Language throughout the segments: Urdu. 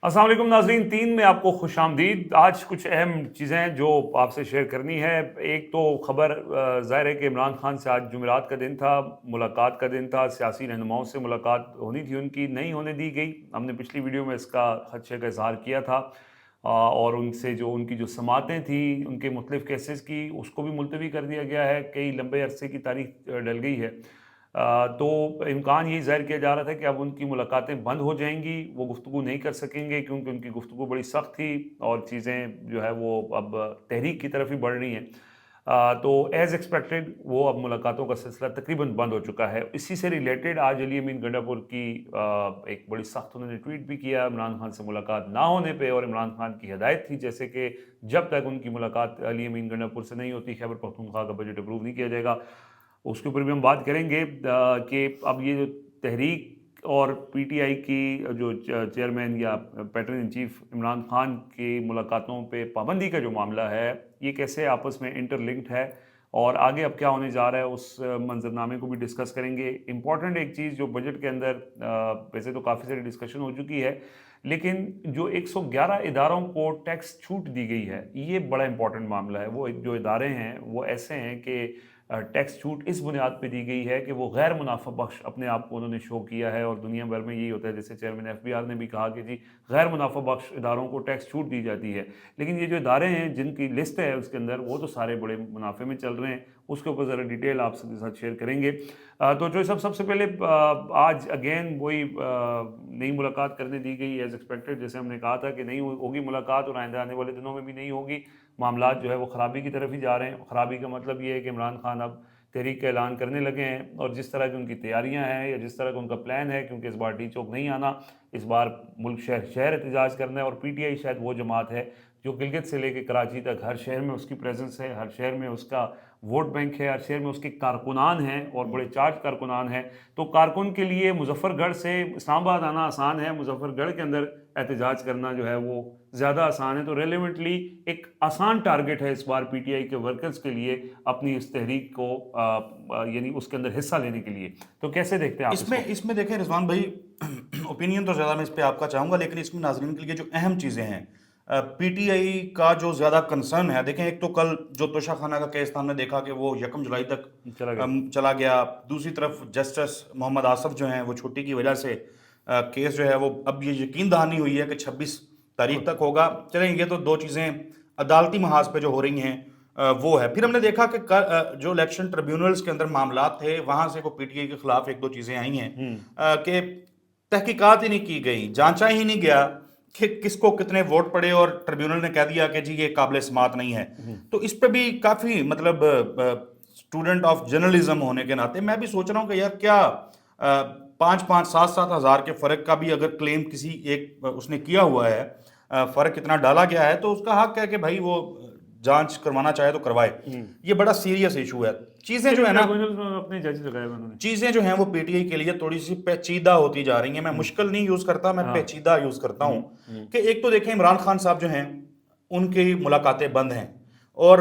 السلام علیکم ناظرین، 3 میں آپ کو خوش آمدید۔ آج کچھ اہم چیزیں جو آپ سے شیئر کرنی ہے۔ ایک تو خبر ظاہر ہے کہ عمران خان سے آج جمعرات کا دن تھا، ملاقات کا دن تھا، سیاسی رہنماؤں سے ملاقات ہونی تھی، ان کی نہیں ہونے دی گئی۔ ہم نے پچھلی ویڈیو میں اس کا خدشے کا اظہار کیا تھا، اور ان سے جو ان کی جو سماعتیں تھیں ان کے مختلف کیسز کی، اس کو بھی ملتوی کر دیا گیا ہے۔ کئی لمبے عرصے کی تاریخ ڈل گئی ہے، تو امکان یہ ظاہر کیا جا رہا تھا کہ اب ان کی ملاقاتیں بند ہو جائیں گی، وہ گفتگو نہیں کر سکیں گے کیونکہ ان کی گفتگو بڑی سخت تھی اور چیزیں جو ہے وہ اب تحریک کی طرف ہی بڑھ رہی ہیں۔ تو ایز ایکسپیکٹڈ وہ اب ملاقاتوں کا سلسلہ تقریباً بند ہو چکا ہے۔ اسی سے ریلیٹڈ آج علی امین گنڈا پور کی ایک بڑی سخت انہوں نے ٹویٹ بھی کیا عمران خان سے ملاقات نہ ہونے پہ، اور عمران خان کی ہدایت تھی جیسے کہ جب تک ان کی ملاقات علی امین گنڈا پور سے نہیں ہوتی خیبر پختونخوا کا بجٹ اپروو نہیں کیا جائے گا۔ اس کے اوپر بھی ہم بات کریں گے کہ اب یہ جو تحریک اور پی ٹی آئی کی جو چیئرمین یا pattern in chief Imran Khan کی ملاقاتوں پہ پابندی کا جو معاملہ ہے، یہ کیسے آپس میں انٹر لنکڈ ہے اور آگے اب کیا ہونے جا رہا ہے، اس منظرنامے کو بھی ڈسکس کریں گے۔ امپورٹنٹ ایک چیز جو بجٹ کے اندر ویسے تو کافی ساری ڈسکشن ہو چکی ہے، لیکن جو 111 اداروں کو ٹیکس چھوٹ دی گئی ہے، یہ بڑا امپورٹنٹ معاملہ ہے۔ وہ جو ادارے ہیں وہ ایسے ہیں کہ ٹیکس چھوٹ اس بنیاد پہ دی گئی ہے کہ وہ غیر منافع بخش اپنے آپ کو انہوں نے شو کیا ہے، اور دنیا بھر میں یہی ہوتا ہے، جیسے چیئرمین ایف بی آر نے بھی کہا کہ جی غیر منافع بخش اداروں کو ٹیکس چھوٹ دی جاتی ہے، لیکن یہ جو ادارے ہیں جن کی لسٹ ہے اس کے اندر وہ تو سارے بڑے منافع میں چل رہے ہیں۔ اس کے اوپر ذرا ڈیٹیل آپ کے ساتھ شیئر کریں گے۔ تو جو سب سے پہلے آج اگین وہی نئی ملاقات کرنے دی گئی ایز ایکسپیکٹڈ، جیسے ہم نے کہا تھا کہ نہیں ہوگی ملاقات اور آئندہ آنے والے دنوں میں بھی نہیں ہوگی۔ معاملات جو ہے وہ خرابی کی طرف ہی جا رہے ہیں۔ خرابی کا مطلب یہ ہے کہ عمران خان اب تحریک کا اعلان کرنے لگے ہیں، اور جس طرح کی ان کی تیاریاں ہیں یا جس طرح کا ان کا پلان ہے، کیونکہ اس بار ڈی چوک نہیں آنا، اس بار ملک شہر احتجاج کرنا ہے، اور پی ٹی آئی شاید وہ جماعت ہے جو گلگت سے لے کے کراچی تک ہر شہر میں اس کی پریزنس ہے، ہر شہر میں اس کا ووٹ بینک ہے، ہر شہر میں اس کے کارکنان ہیں اور بڑے چارج کارکنان ہیں۔ تو کارکن کے لیے مظفر گڑھ سے اسلام آباد آنا آسان ہے، مظفر گڑھ کے اندر احتجاج کرنا جو ہے وہ زیادہ آسان ہے۔ تو ریلیونٹلی ایک آسان ٹارگٹ ہے اس بار پی ٹی آئی کے ورکرز کے لیے اپنی اس تحریک کو یعنی اس کے اندر حصہ لینے کے لیے۔ تو کیسے دیکھتے ہیں آپ اس میں دیکھیں رضوان بھائی، اوپینین تو زیادہ میں اس پہ آپ کا چاہوں گا، لیکن اس میں ناظرین کے لیے جو اہم چیزیں ہیں، پی ٹی آئی کا جو زیادہ کنسرن ہے، دیکھیں ایک تو کل جو توشہ خانہ کا کیس تھا ہم نے دیکھا کہ وہ 1 جولائی تک چلا گیا۔ دوسری طرف جسٹس محمد آصف جو ہیں وہ چھٹی کی وجہ سے کیس جو ہے وہ اب یہ یقین دہانی ہوئی ہے کہ 26 تاریخ تک ہوگا۔ چلیں یہ تو دو چیزیں عدالتی محاذ پہ جو ہو رہی ہیں وہ ہے۔ پھر ہم نے دیکھا کہ جو الیکشن ٹریبیونلز کے اندر معاملات تھے وہاں سے کو پی ٹی آئی کے خلاف ایک دو چیزیں آئی ہیں کہ تحقیقات ہی نہیں کی گئی، جانچا ہی نہیں گیا کہ کس کو کتنے ووٹ پڑے، اور ٹریبیونل نے کہہ دیا کہ جی یہ قابل سماعت نہیں ہے۔ تو اس پہ بھی کافی مطلب اسٹوڈنٹ آف جرنلزم ہونے کے ناطے میں بھی سوچ رہا ہوں کہ یار کیا 5-5 7-7 ہزار کے فرق کا بھی اگر کلیم کسی ایک اس نے کیا ہوا ہے، فرق اتنا ڈالا گیا ہے، تو اس کا حق ہے کہ بھائی وہ جانچ کروانا چاہے تو کروائے۔ یہ بڑا سیریس ایشو ہے۔ چیزیں جو ہے نا چیزیں جو ہیں وہ پی ٹی آئی کے لیے تھوڑی سی پیچیدہ ہوتی جا رہی ہیں۔ میں مشکل نہیں یوز کرتا، میں پیچیدہ یوز کرتا ہوں کہ ایک تو دیکھیں عمران خان صاحب جو ہیں ان کی ملاقاتیں بند ہیں، اور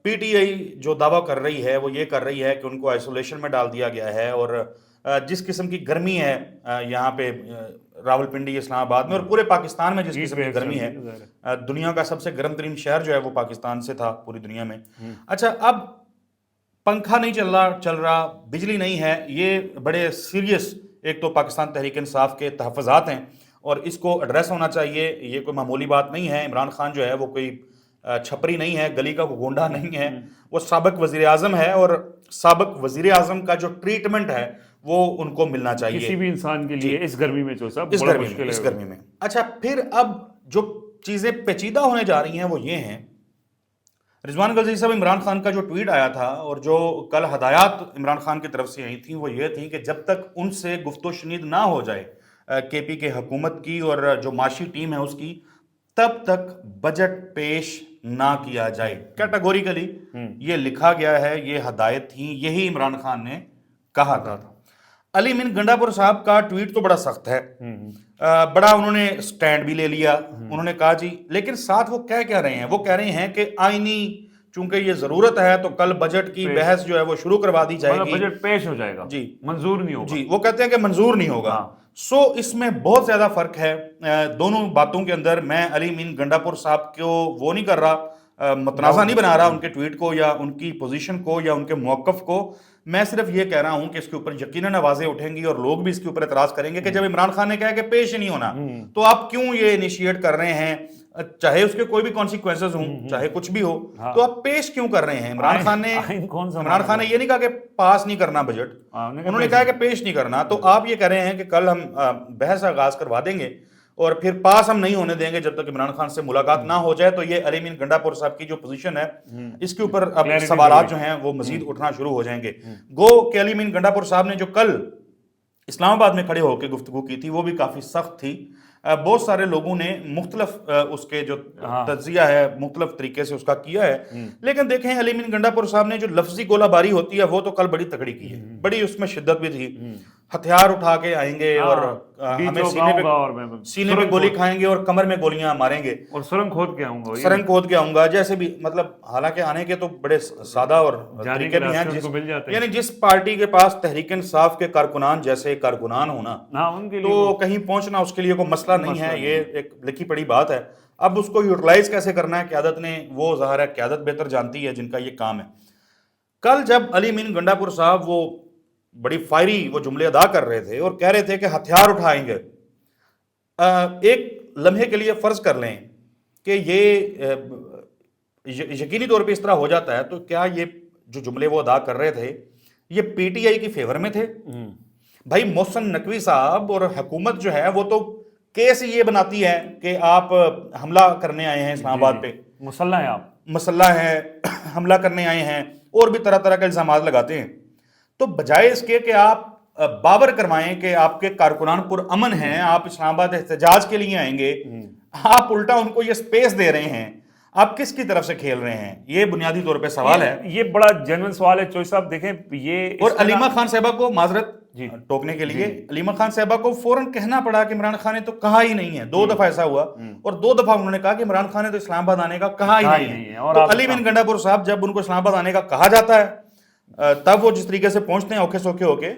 پی ٹی آئی جو دعویٰ کر رہی ہے وہ یہ کر رہی ہے کہ ان کو آئسولیشن میں ڈال دیا گیا ہے، اور جس قسم کی گرمی ہے یہاں پہ راول پنڈی اسلام آباد میں اور پورے پاکستان میں جس قسم کی گرمی ہے، دنیا کا سب سے گرم ترین شہر جو ہے وہ پاکستان سے تھا پوری دنیا میں۔ اچھا، اب پنکھا نہیں چل رہا، بجلی نہیں ہے، یہ بڑے سیریس ایک تو پاکستان تحریک انصاف کے تحفظات ہیں، اور اس کو ایڈریس ہونا چاہیے۔ یہ کوئی معمولی بات نہیں ہے۔ عمران خان جو ہے وہ کوئی چھپری نہیں ہے، گلی کا کوئی گونڈا نہیں ہے، وہ سابق وزیر اعظم ہے، اور سابق وزیر اعظم کا جو ٹریٹمنٹ ہے وہ ان کو ملنا چاہیے کسی بھی انسان کے لیے اس گرمی میں، جو سب اس بڑا گرمی مشکل میں ہے اس گرمی میں۔ اچھا، پھر اب جو چیزیں پیچیدہ ہونے جا رہی ہیں وہ یہ ہیں، رضوان غازی صاحب عمران خان کا جو ٹویٹ آیا تھا اور جو کل ہدایات عمران خان کی طرف سے آئی تھیں وہ یہ تھیں کہ جب تک ان سے گفت و شنید نہ ہو جائے کے پی کے حکومت کی اور جو معاشی ٹیم ہے اس کی، تب تک بجٹ پیش نہ کیا جائے۔ کیٹاگوریکلی یہ لکھا گیا ہے، یہ ہدایت تھیں، یہی عمران خان نے کہا تھا۔ علی امین گنڈا پور صاحب کا ٹویٹ تو بڑا سخت ہے، بڑا انہوں نے سٹینڈ بھی لے لیا، انہوں نے کہا جی، لیکن ساتھ وہ کہہ رہے ہیں، وہ کہہ رہے ہیں کہ آئینی چونکہ یہ ضرورت ہے تو کل بجٹ کی بحث جو ہے وہ شروع کروا دی جائے گی. بجٹ پیش ہو جائے گا, جی منظور نہیں ہوگا. جی, وہ کہتے ہیں کہ منظور نہیں ہوگا. سو اس میں بہت زیادہ فرق ہے دونوں باتوں کے اندر. میں علی امین گنڈا پور صاحب کو وہ نہیں کر رہا, متنازع نہیں بنا رہا ان کے ٹویٹ کو یا ان کی پوزیشن کو یا ان کے موقف کو. میں صرف یہ کہہ رہا ہوں کہ اس کے اوپر یقیناً آوازیں اٹھیں گی اور لوگ بھی اس کے اوپر اعتراض کریں گے کہ جب عمران خان نے کہا کہ پیش نہیں ہونا تو آپ کیوں یہ انیشیٹ کر رہے ہیں, چاہے اس کے کوئی بھی کانسیکوینسز ہوں, چاہے کچھ بھی ہو, تو آپ پیش کیوں کر رہے ہیں؟ عمران خان نے یہ نہیں کہا کہ پاس نہیں کرنا بجٹ, انہوں نے کہا کہ پیش نہیں کرنا. تو آپ یہ کہہ رہے ہیں کہ کل ہم بحث آغاز کروا دیں گے اور پھر پاس ہم نہیں ہونے دیں گے جب تک عمران خان سے ملاقات نہ ہو جائے. تو یہ علی امین گنڈا پور صاحب کی جو پوزیشن ہے اس کے اوپر اب سوالات جو ہیں وہ مزید اٹھنا شروع ہو جائیں گے. گو کہ علی امین گنڈا پور صاحب نے جو کل اسلام آباد میں کھڑے ہو کے گفتگو کی تھی وہ بھی کافی سخت تھی. بہت سارے لوگوں نے مختلف اس کے جو تجزیہ ہے مختلف طریقے سے اس کا کیا ہے. لیکن دیکھیں علی امین گنڈا پور صاحب نے جو لفظی گولہ باری ہوتی ہے وہ تو کل بڑی تکڑی کی ہے, بڑی اس میں شدت بھی تھی. ہتھیار اٹھا کے آئیں گے اور ہمیں سینے پہ گولی کھائیں گے اور کمر میں گولیاں ماریں گے اور سرنگ کھود کے آؤں گا جیسے بھی. مطلب حالانکہ آنے کے تو بڑے سادہ اور طریقے بھی ہیں, یعنی جس پارٹی کے پاس تحریک انصاف کے کارکنان جیسے کارکنان ہونا تو کہیں پہنچنا اس کے لیے کوئی مسئلہ نہیں ہے, یہ ایک لکھی پڑی بات ہے. اب اس کو یوٹیلائز کیسے کرنا ہے قیادت نے, وہ ظاہر ہے قیادت بہتر جانتی ہے جن کا یہ کام ہے. کل جب علی امین گنڈا پور صاحب وہ بڑی فائری وہ جملے ادا کر رہے تھے اور کہہ رہے تھے کہ ہتھیار اٹھائیں گے, ایک لمحے کے لیے فرض کر لیں کہ یہ یقینی طور پہ اس طرح ہو جاتا ہے تو کیا یہ جو جملے وہ ادا کر رہے تھے یہ پی ٹی آئی کی فیور میں تھے؟ بھائی محسن نقوی صاحب اور حکومت جو ہے وہ تو کیس یہ بناتی ہے کہ آپ حملہ کرنے آئے ہیں اسلام آباد پہ, مسلح ہے, حملہ کرنے آئے ہیں, اور بھی طرح طرح کے الزامات لگاتے ہیں. تو بجائے اس کے کہ آپ باور کروائیں کہ آپ کے کارکنان پر امن ہیں, آپ اسلام آباد احتجاج کے لیے آئیں گے, آپ الٹا ان کو یہ سپیس دے رہے ہیں. آپ کس کی طرف سے کھیل رہے ہیں؟ یہ بنیادی طور پہ سوال ہے, یہ بڑا جنرل سوال ہے. چوئی صاحب دیکھیں یہ اور علیمہ خان صاحبہ کو معذرت ٹوکنے کے لیے علیمہ خان صاحبہ کو فوراً کہنا پڑا کہ عمران خان نے تو کہا ہی نہیں ہے. 2 دفعہ ایسا ہوا اور 2 دفعہ انہوں نے کہا کہ عمران خان نے تو اسلام آباد آنے کا کہا ہی نہیں ہے. تو علی امین گنڈا پور صاحب جب ان کو اسلام آباد آنے کا کہا جاتا ہے تب وہ جس طریقے سے پہنچتے ہیں اوکھے سوکھے ہو کے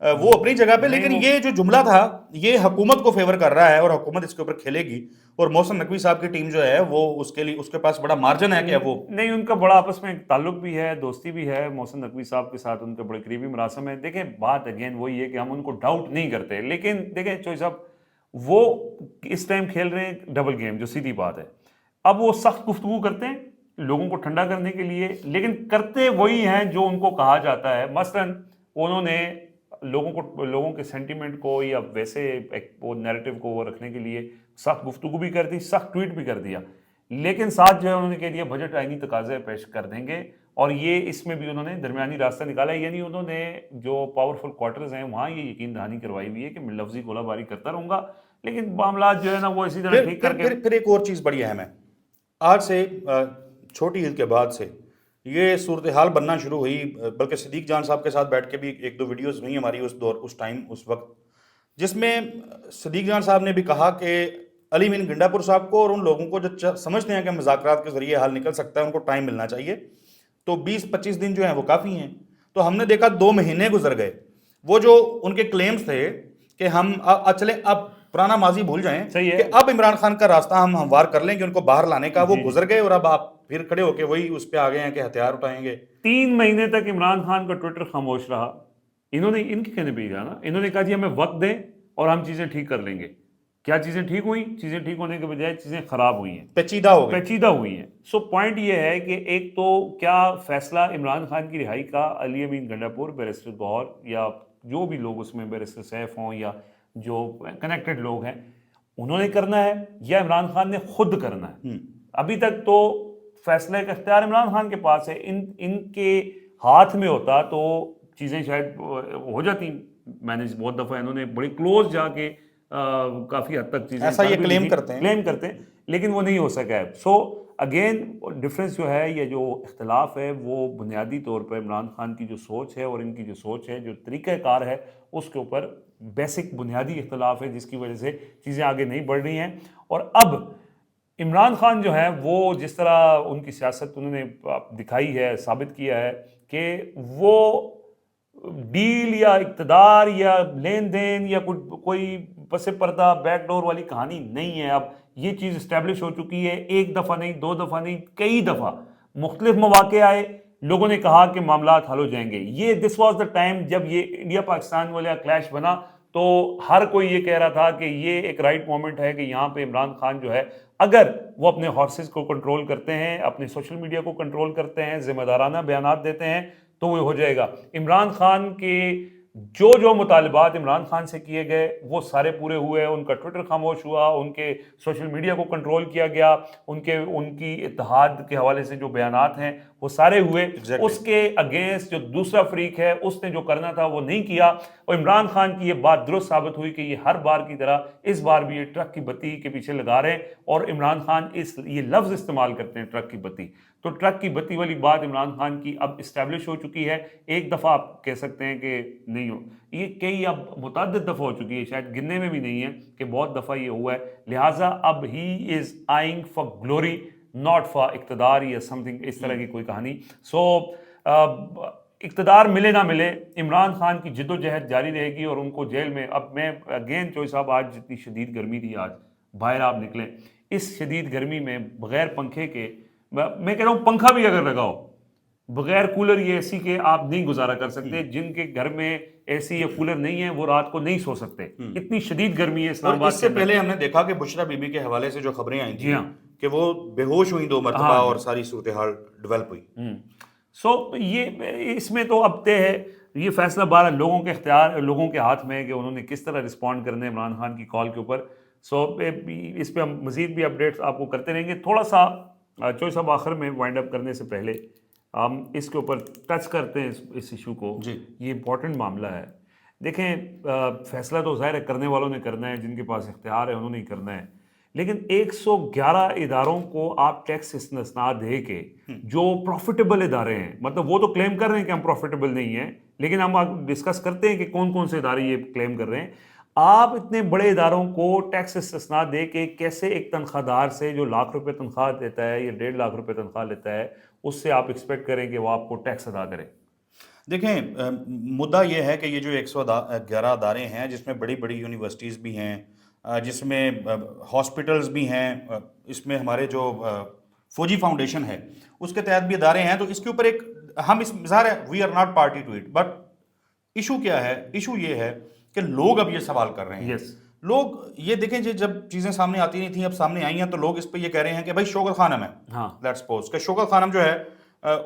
وہ اپنی جگہ پہ. لیکن یہ جو جملہ تھا یہ حکومت کو فیور کر رہا ہے اور حکومت اس کے اوپر کھیلے گی. اور محسن نقوی صاحب کی ٹیم جو ہے وہ اس کے لیے اس کے پاس بڑا مارجن ہے کہ وہ نہیں, ان کا بڑا آپس میں تعلق بھی ہے, دوستی بھی ہے. محسن نقوی صاحب کے ساتھ ان کے بڑے قریبی مراسم ہیں. دیکھیں بات اگین وہی ہے کہ ہم ان کو ڈاؤٹ نہیں کرتے, لیکن دیکھیں چوئی صاحب وہ اس ٹائم کھیل رہے ہیں ڈبل گیم, جو سیدھی بات ہے. اب وہ سخت گفتگو کرتے ہیں لوگوں کو ٹھنڈا کرنے کے لیے, لیکن کرتے وہی ہیں جو ان کو کہا جاتا ہے. مثلاً انہوں نے لوگوں کے سینٹیمنٹ کو یا ویسے وہ نیریٹو کو وہ رکھنے کے لیے سخت گفتگو بھی کر دی, سخت ٹویٹ بھی کر دیا, لیکن ساتھ جو ہے انہوں نے کہہ دیا بجٹ آئینی تقاضے پیش کر دیں گے. اور یہ اس میں بھی انہوں نے درمیانی راستہ نکالا, یعنی انہوں نے جو پاورفل کوارٹرز ہیں وہاں یہ یقین دہانی کروائی ہوئی ہے کہ میں لفظی گولہ باری کرتا رہوں گا, لیکن معاملات جو ہے نا وہ اسی طرح ٹھیک کر کے. پھر ایک اور چیز بڑی اہم ہے, آج سے چھوٹی عید کے بعد سے یہ صورتحال بننا شروع ہوئی, بلکہ صدیق جان صاحب کے ساتھ بیٹھ کے بھی 1-2 ویڈیوز ہوئی ہماری اس وقت, جس میں صدیق جان صاحب نے بھی کہا کہ علی امین گنڈا پور صاحب کو اور ان لوگوں کو جو سمجھتے ہیں کہ مذاکرات کے ذریعے حل نکل سکتا ہے ان کو ٹائم ملنا چاہیے. تو 20-25 دن جو ہیں وہ کافی ہیں. تو ہم نے دیکھا 2 مہینے گزر گئے. وہ جو ان کے کلیمز تھے کہ ہم چلیں اب پرانا ماضی بھول جائیں کہ اب عمران خان کا راستہ ہم ہموار کر لیں گے ان کو باہر لانے کا, وہ گزر گئے اور اب آپ پھر کھڑے ہو کے وہی اس پہ آ گئے ہیں کہ ہتھیار اٹھائیں گے. 3 مہینے تک عمران خان کا ٹویٹر خاموش رہا. انہوں نے ان کے کہنے پہ جانا, انہوں نے کہا جی ہمیں وقت دیں اور ہم چیزیں ٹھیک کر لیں گے. کیا چیزیں ٹھیک ہوئیں؟ چیزیں ٹھیک ہونے کے بجائے چیزیں خراب ہوئی ہیں, پیچیدہ ہوئی ہیں. سو پوائنٹ یہ ہے کہ ایک تو کیا فیصلہ عمران خان کی رہائی کا علی امین گنڈا پور, بیرسٹر گوہر یا جو بھی لوگ اس میں بیرسٹر سیف ہوں یا جو کنیکٹڈ لوگ ہیں انہوں نے کرنا ہے یا عمران خان نے خود کرنا ہے؟ ابھی تک تو فیصلہ کا اختیار عمران خان کے پاس ہے. ان کے ہاتھ میں ہوتا تو چیزیں شاید ہو جاتی مینیج. بہت دفعہ انہوں نے بڑی کلوز جا کے کافی حد تک چیزیں ایسا یہ کلیم کرتے ہیں لیکن وہ نہیں ہو سکا ہے. سو اگین ڈفرینس جو ہے یہ جو اختلاف ہے وہ بنیادی طور پر عمران خان کی جو سوچ ہے اور ان کی جو سوچ ہے, جو طریقہ کار ہے, اس کے اوپر بیسک بنیادی اختلاف ہے جس کی وجہ سے چیزیں آگے نہیں بڑھ رہی ہیں. اور اب عمران خان جو ہے وہ جس طرح ان کی سیاست انہوں نے دکھائی ہے، ثابت کیا ہے کہ وہ ڈیل یا اقتدار یا لین دین یا کوئی پس پردہ بیک ڈور والی کہانی نہیں ہے. اب یہ چیز اسٹیبلش ہو چکی ہے، ایک دفعہ نہیں، دو دفعہ نہیں، کئی دفعہ مختلف مواقع آئے، لوگوں نے کہا کہ معاملات حل ہو جائیں گے. یہ دس واز دا ٹائم جب یہ انڈیا پاکستان والا کلیش بنا تو ہر کوئی یہ کہہ رہا تھا کہ یہ ایک رائٹ مومنٹ ہے کہ یہاں پہ عمران خان جو ہے اگر وہ اپنے ہارسز کو کنٹرول کرتے ہیں، اپنے سوشل میڈیا کو کنٹرول کرتے ہیں، ذمہ دارانہ بیانات دیتے ہیں تو وہ ہو جائے گا. عمران خان کے جو مطالبات عمران خان سے کیے گئے وہ سارے پورے ہوئے. ان کا ٹویٹر خاموش ہوا، ان کے سوشل میڈیا کو کنٹرول کیا گیا، ان کی اتحاد کے حوالے سے جو بیانات ہیں وہ سارے ہوئے. اس کے اگینسٹ جو دوسرا فریق ہے اس نے جو کرنا تھا وہ نہیں کیا. اور عمران خان کی یہ بات درست ثابت ہوئی کہ یہ ہر بار کی طرح اس بار بھی یہ ٹرک کی بتی کے پیچھے لگا رہے ہیں. اور عمران خان یہ لفظ استعمال کرتے ہیں ٹرک کی بتی، تو ٹرک کی بتی والی بات عمران خان کی اب اسٹیبلش ہو چکی ہے. ایک دفعہ آپ کہہ سکتے ہیں کہ نہیں ہو، یہ کئی اب متعدد دفعہ ہو چکی ہے، شاید گننے میں بھی نہیں ہے کہ بہت دفعہ یہ ہوا ہے. لہٰذا اب ہی از آئنگ فار گلوری ناٹ فار اقتدار یا سم تھنگ اس طرح کی کوئی کہانی. سو اقتدار ملے نہ ملے عمران خان کی جد و جہد جاری رہے گی اور ان کو جیل میں. اب میں اگین چوئی صاحب، آج جتنی شدید گرمی تھی، آج باہر آپ نکلیں اس شدید گرمی میں بغیر پنکھے کے، میں کہہ رہا ہوں پنکھا بھی اگر لگاؤ بغیر کولر یا اے سی کے آپ نہیں گزارا کر سکتے. جن کے گھر میں اے سی یا کولر نہیں ہے وہ رات کو نہیں سو سکتے، اتنی شدید گرمی ہے اسلام آباد. اس سے پہلے ہم نے دیکھا کہ بشرا بی بی کے حوالے سے جو خبریں آئی تھیں کہ وہ بے ہوش ہوئی 2 مرتبہ اور ساری صورتحال ڈیولپ ہوئی. سو یہ اس میں تو اب طے ہے، یہ فیصلہ بارہ لوگوں کے اختیار، لوگوں کے ہاتھ میں ہے کہ انہوں نے کس طرح رسپونڈ کرنا ہے عمران خان کی کال کے اوپر. سو اس پہ ہم مزید بھی اپڈیٹس آپ کو کرتے رہیں گے. تھوڑا سا چوئی صاحب آخر میں وائنڈ اپ کرنے سے پہلے ہم اس کے اوپر ٹچ کرتے ہیں اس ایشو کو. یہ امپورٹنٹ معاملہ ہے. دیکھیں فیصلہ تو ظاہر ہے کرنے والوں نے کرنا ہے، جن کے پاس اختیار ہے انہوں نے ہی کرنا ہے. لیکن 111 اداروں کو آپ ٹیکس استثنا دے کے، جو پروفیٹیبل ادارے ہیں، مطلب وہ تو کلیم کر رہے ہیں کہ ہم پروفیٹیبل نہیں ہیں، لیکن ہم ڈسکس کرتے ہیں کہ کون کون سے ادارے یہ کلیم کر رہے ہیں. آپ اتنے بڑے اداروں کو ٹیکس استثنا دے کے کیسے ایک تنخواہ دار سے جو ₹1,00,000 تنخواہ دیتا ہے یا ₹1,50,000 تنخواہ لیتا ہے اس سے آپ ایکسپیکٹ کریں کہ وہ آپ کو ٹیکس ادا کرے؟ دیکھیں مدعا یہ ہے کہ یہ جو 111 ادارے ہیں جس میں بڑی بڑی یونیورسٹیز بھی ہیں، جس میں ہاسپٹلز بھی ہیں، اس میں ہمارے جو فوجی فاؤنڈیشن ہے اس کے تحت بھی ادارے ہیں، تو اس کے اوپر ایک ہم اس ظاہر ہے we are not party to it, but issue کیا ہے؟ ایشو یہ ہے کہ لوگ اب یہ سوال کر رہے ہیں. لوگ یہ دیکھیں جب چیزیں سامنے آتی نہیں تھیں اب سامنے آئی ہیں تو لوگ اس پہ یہ کہہ رہے ہیں کہ بھائی شوکت خانم ہے، لیٹس سپوز کہ شوکت خانم جو ہے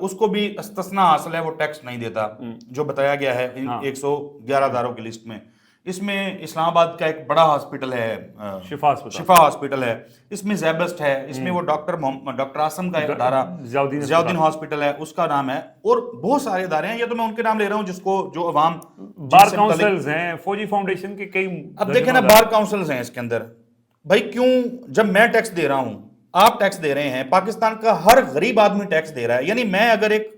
اس کو بھی استثناء حاصل ہے، وہ ٹیکس نہیں دیتا جو بتایا گیا ہے 111 اداروں کی لسٹ میں. اس میں اسلام آباد کا ایک بڑا ہاسپٹل ہے، شفا ہاسپٹل ہے، اس میں زیبسٹ ہے، اس میں وہ ڈاکٹر آسم کا ایک ادارہ ضیاءالدین ہاسپٹل ہے اس کا نام ہے، اور بہت سارے ادارے ہیں. یہ تو میں ان کے نام لے رہا ہوں جو عوام بار کاؤنسلز ہیں، فوجی فاؤنڈیشن کے کئی. اب دیکھیں نا بار کاؤنسلز ہیں اس کے اندر. بھائی کیوں جب میں ٹیکس دے رہا ہوں، آپ ٹیکس دے رہے ہیں، پاکستان کا ہر غریب آدمی ٹیکس دے رہا ہے. یعنی میں اگر ایک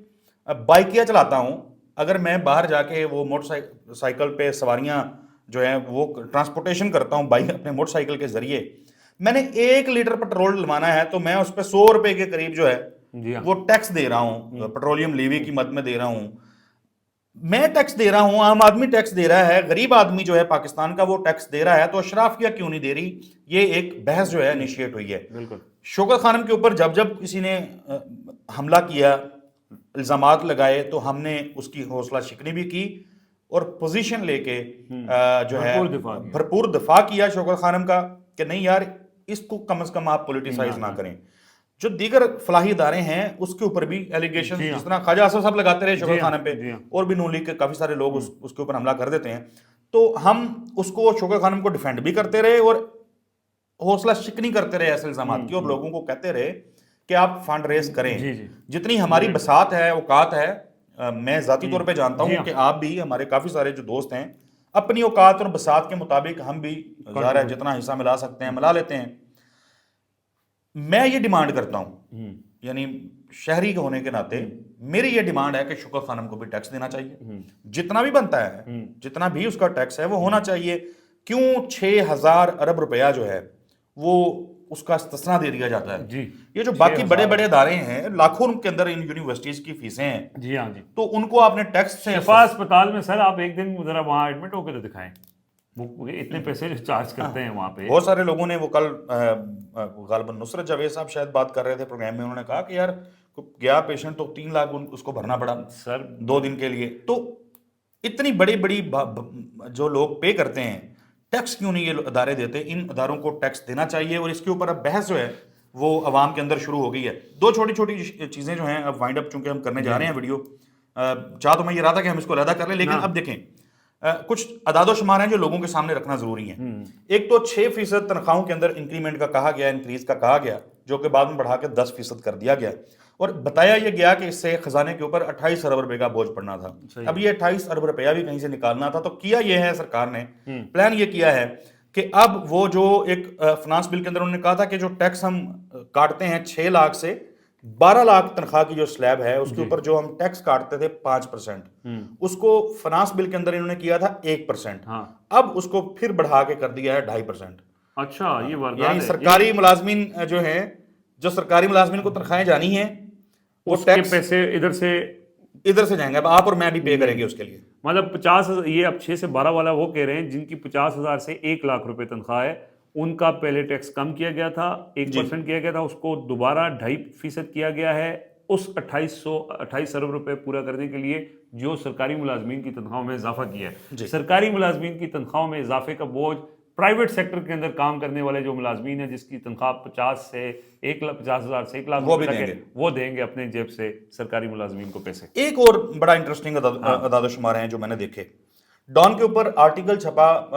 بائکیا چلاتا ہوں، اگر میں باہر جا کے وہ موٹر سائیکل پہ سواریاں جو ہیں وہ ٹرانسپورٹیشن کرتا ہوں بائک اپنے موٹر سائیکل کے ذریعے، میں نے 1 لیٹر پیٹرول ڈلوانا ہے تو میں اس پہ ₹100 کے قریب جو ہے وہ ٹیکس دے رہا ہوں، پیٹرولیم لیوی کی مد میں دے رہا ہوں. میں ٹیکس دے رہا ہوں، عام آدمی ٹیکس دے رہا ہے، غریب آدمی جو ہے پاکستان کا وہ ٹیکس دے رہا ہے، تو اشرافیہ کیوں نہیں دے رہی؟ یہ ایک بحث جو ہے انیشیٹ ہوئی ہے. شوکت خانم کے اوپر جب کسی نے حملہ کیا، الزامات لگائے، تو ہم نے اس کی حوصلہ شکنی بھی کی اور پوزیشن لے کے جو ہے بھرپور دفاع کیا شوکت خانم کا کہ نہیں یار اس کو کم از کم آپ پولیٹیسائز نہ کریں. جو دیگر فلاحی ادارے ہیں اس کے اوپر بھی ایلیگیشن جس طرح خواجہ آصف صاحب لگاتے رہے شوکت خانم پہ، اور بھی نون لیگ کے کافی سارے لوگ اس کے اوپر حملہ کر دیتے ہیں، تو ہم اس کو شوکت خانم کو ڈیفینڈ بھی کرتے رہے اور حوصلہ شکنی کرتے رہے ایسے الزامات کی، اور لوگوں کو کہتے رہے کہ آپ فنڈ ریز کریں جتنی ہماری بساط ہے، اوقات ہے. میں ذاتی طور پہ جانتا ہوں کہ آپ بھی، ہمارے کافی سارے جو دوست ہیں، اپنی اوقات اور بساط کے مطابق ہم بھی ظاہر ہے جتنا حصہ ملا سکتے ہیں ملا لیتے ہیں. میں یہ ڈیمانڈ کرتا ہوں، یعنی شہری کے ہونے کے ناطے میری یہ ڈیمانڈ ہے کہ شوکت خانم کو بھی ٹیکس دینا چاہیے، جتنا بھی بنتا ہے، جتنا بھی اس کا ٹیکس ہے وہ ہونا چاہیے. کیوں 6,000 ارب روپیہ جو ہے وہ اس کا استثنا دے دیا جاتا ہے. جی یہ جو باقی بڑے بڑے ادارے ہیں لاکھوں کے اندر ان یونیورسٹیز کی فیسیں ہیں, جی ہاں جی, تو ان کو آپ نے ٹیکس سے شفا اسپتال میں سر آپ ایک دن ذرا وہاں ایڈمٹ ہو کے تو دکھائیں, وہ اتنے پیسے جو چارج کرتے ہیں وہاں پہ. بہت سارے لوگوں نے وہ کل غالباً نصرت جاوید صاحب شاید بات کر رہے تھے پروگرام میں, انہوں نے کہا کہ یار گیا پیشنٹ تو 3 لاکھ اس کو بھرنا پڑا سر 2 دن کے لیے. تو اتنی بڑی بڑی جو لوگ پے کرتے ہیں ٹیکس کیوں نہیں یہ ادارے دیتے؟ ان اداروں کو ٹیکس دینا چاہیے. اور اس کے اوپر اب بحث جو ہے وہ عوام کے اندر شروع ہو گئی ہے. 2 چھوٹی چھوٹی چیزیں جو ہیں اب وائنڈ اپ چونکہ ہم کرنے جا رہے ہیں ویڈیو, چاہ تو میں یہ رہا تھا کہ ہم اس کو علیحدہ کر لیں, لیکن اب دیکھیں کچھ اعداد و شمار ہیں جو لوگوں کے سامنے رکھنا ضروری ہے. ایک تو 6% تنخواہوں کے اندر انکریمنٹ کا کہا گیا, انکریز کا کہا گیا, جو کہ بعد میں بڑھا کے 10% کر دیا گیا, اور بتایا یہ گیا کہ اس سے خزانے کے اوپر 28 ارب روپے کا بوجھ پڑنا تھا. اب یہ 28 ارب روپیہ بھی کہیں سے نکالنا تھا, تو کیا یہ ہے سرکار نے پلان یہ کیا ہے کہ اب وہ جو ایک فنانس بل کے اندر انہوں نے کہا تھا کہ جو ٹیکس ہم کاٹتے ہیں 6 لاکھ سے 12 لاکھ تنخواہ کی جو سلیب ہے اس کے اوپر جو ہم ٹیکس کاٹتے تھے 5%, اس کو فنانس بل کے اندر انہوں نے کیا تھا 1%, اب اس کو پھر بڑھا کے کر دیا ہے 2.5%. اچھا یہ واردات یعنی ہے, سرکاری ملازمین جو ہیں, جو سرکاری ملازمین کو تنخواہیں جانی ہیں وہ اس کے ٹیکس پیسے ادھر سے جائیں گے. اب آپ اور میں بھی پے کریں گے اس کے لیے. مطلب 50,000, یہ اب 6 سے 12 والا وہ کہہ رہے ہیں جن کی 50,000 سے 1 لاکھ روپے تنخواہ ہے, ان کا پہلے ٹیکس کم کیا گیا تھا, 1% کیا گیا تھا, اس کو دوبارہ 2.5% کیا گیا ہے اس 28 ارب روپے پورا کرنے کے لیے جو سرکاری ملازمین کی تنخواہوں میں اضافہ کیا ہے. سرکاری ملازمین کی تنخواہوں میں اضافے کا بوجھ پرائیویٹ سیکٹر کے اندر کام کرنے والے جو ملازمین ہیں جس کی تنخواہ 50,000 سے 1 لاکھ روپے تک ہے, وہ دیں گے اپنے جیب سے سرکاری ملازمین کو پیسے. ایک اور بڑا انٹرسٹنگ اعداد و شمار ہیں جو میں نے دیکھے. ڈان کے اوپر آرٹیکل چھپا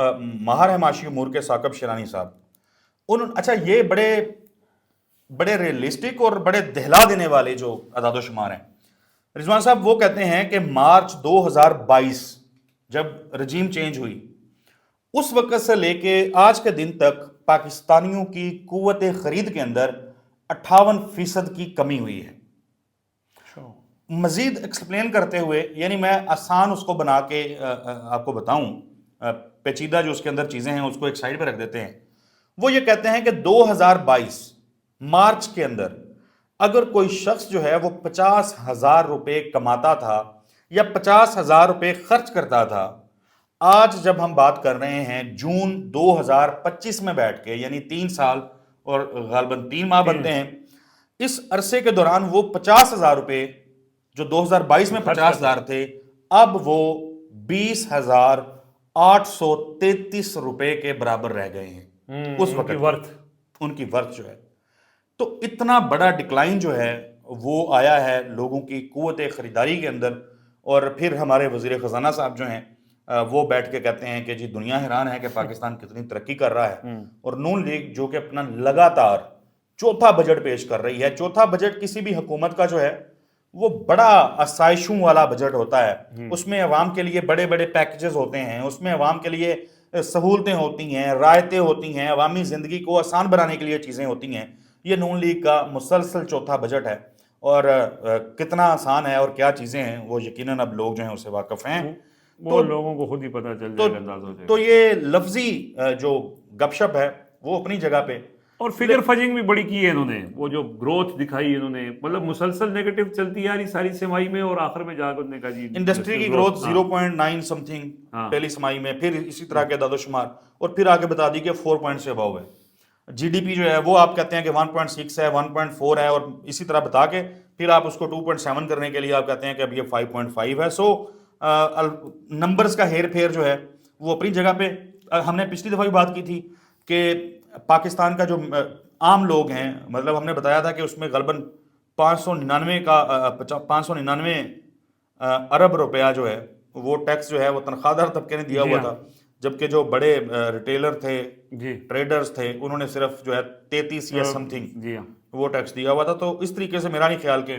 ماہر معاشی امور کے ثاقب شیرانی صاحب, اچھا یہ بڑے ریئلسٹک اور بڑے دہلا دینے والے جو اعداد و شمار ہیں. رضوان صاحب وہ کہتے ہیں کہ مارچ 2022 جب رجیم چینج ہوئی اس وقت سے لے کے آج کے دن تک پاکستانیوں کی قوت خرید کے اندر 58% کی کمی ہوئی ہے. مزید ایکسپلین کرتے ہوئے, یعنی میں آسان اس کو بنا کے آپ کو بتاؤں, پیچیدہ جو اس کے اندر چیزیں ہیں اس کو ایک سائڈ پہ رکھ دیتے ہیں. وہ یہ کہتے ہیں کہ 2022 مارچ کے اندر اگر کوئی شخص جو ہے وہ 50,000 روپے کماتا تھا یا 50,000 روپے خرچ کرتا تھا, آج جب ہم بات کر رہے ہیں جون 2025 میں بیٹھ کے, یعنی 3 سال اور غالباً 3 ماہ بنتے ہیں, اس عرصے کے دوران وہ 50,000 روپے جو 2022 میں 50,000 تھے اب وہ 20,833 روپے کے برابر رہ گئے ہیں اس وقت ان کی ورتھ جو ہے. تو اتنا بڑا ڈکلائن جو ہے وہ آیا ہے لوگوں کی قوت خریداری کے اندر. اور پھر ہمارے وزیر خزانہ صاحب جو ہیں وہ بیٹھ کے کہتے ہیں کہ جی دنیا حیران ہے کہ پاکستان کتنی ترقی کر رہا ہے, اور نون لیگ جو کہ اپنا لگاتار چوتھا بجٹ پیش کر رہی ہے. چوتھا بجٹ کسی بھی حکومت کا جو ہے وہ بڑا آسائشوں والا بجٹ ہوتا ہے, اس میں عوام کے لیے بڑے بڑے پیکیجز ہوتے ہیں, اس میں عوام کے لیے سہولتیں ہوتی ہیں, رعایتیں ہوتی ہیں, عوامی زندگی کو آسان بنانے کے لیے چیزیں ہوتی ہیں. یہ نون لیگ کا مسلسل چوتھا بجٹ ہے, اور کتنا آسان ہے اور کیا چیزیں ہیں وہ یقیناً اب لوگ جو ہیں اسے واقف ہیں, وہ لوگوں کو خود ہی پتہ چل جائے گا, انداز ہو جائے گا. تو یہ لفظی جو گپ شپ ہے وہ اپنی جگہ پہ, اور فگر فجنگ بھی بڑی کی ہے انہوں نے, وہ جو گروتھ دکھائی انہوں نے, مطلب مسلسل نیگیٹو چلتی آ رہی ساری سمائی میں, اور آخر میں جا کر انہوں نے کہا جی انڈسٹری کی گروتھ 0.9 سم تھنگ پہلی سمائی میں, پھر اسی طرح کے اعداد و شمار, اور پھر آگے بتا دی کہ 4 پوائنٹ سے اباؤ ہے. جی ڈی پی جو ہے وہ آپ کہتے ہیں کہ 1.6 ہے, 1.4 ہے, اور اسی طرح بتا کے پھر آپ اس کو 2.7 کرنے کے لیے آپ کہتے ہیں کہ اب یہ 5.5 ہے. سو نمبرز کا ہیر پھیر جو ہے وہ اپنی جگہ پہ. ہم نے پچھلی دفعہ بھی بات کی تھی کہ پاکستان کا جو عام لوگ ہیں, مطلب ہم نے بتایا تھا کہ اس میں غالباً 599 ارب روپیہ جو ہے وہ ٹیکس جو ہے وہ تنخواہ دار طبقے نے دیا ہوا تھا, جبکہ جو بڑے ریٹیلر تھے, ٹریڈرز تھے, انہوں نے صرف جو ہے 33 یا سم تھنگ وہ ٹیکس دیا ہوا تھا. تو اس طریقے سے میرا نہیں خیال کہ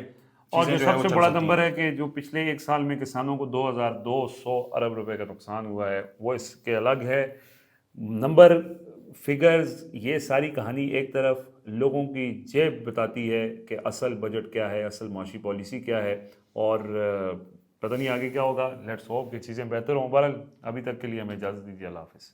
اور جو سب سے بڑا نمبر ہے کہ جو پچھلے 1 سال میں کسانوں کو 2,200 ارب روپے کا نقصان ہوا ہے, وہ اس کے الگ ہے. نمبر فگرز یہ ساری کہانی ایک طرف, لوگوں کی جیب بتاتی ہے کہ اصل بجٹ کیا ہے, اصل معاشی پالیسی کیا ہے, اور پتہ نہیں آگے کیا ہوگا. لیٹس ہوپ کہ چیزیں بہتر ہوں. بہرحال ابھی تک کے لیے ہمیں اجازت دیجیے. اللہ حافظ.